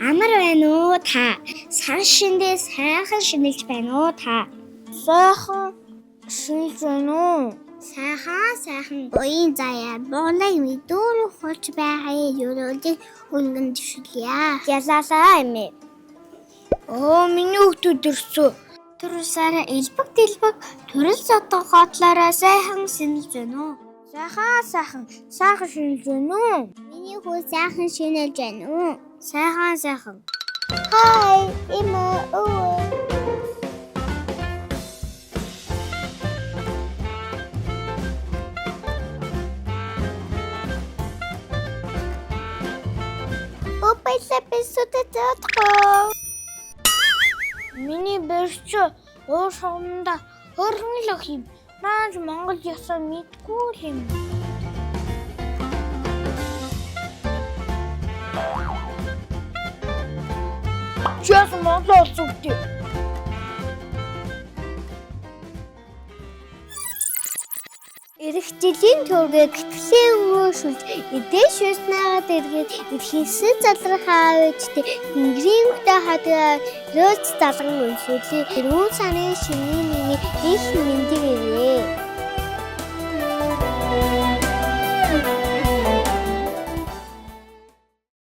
Амар байна уу та? Сар шиндээ сайхан шинэлж байна уу та? Сайхан шинэлж байна уу? Сайхан. Уян заяа буулай мэдүүр хурж байгаа юуруудыг өнгөн дэвшүүлье. Ялалаа эмээ. Миний хүүхдүүд ирсэн. Түрүүсаараа элбэг дэлбэг төрөл зодон хотлоороо сайхан шинэлж байна уу? Сайхан шинэлж байна уу? Миний хүү сайхан шинэлж байна уу? Сайхан. Хай, эмээ. Миний бэрч уур шугамда хөргөн л өх юм. Наач Монгол ёсоо мэдгүй л юм. Час Монгол улс үгтэй. Ирэх жилийн төргөө гитгсэн өгөөшүүлж эдээш уснаагаад эргээд дэлхийсэн залрахаа авчтэй тэнгэрийн хөтө хадгаа рөөц залган уншуулээ. Тэрүүн сарын шинийн миний их мэндийг ивэ.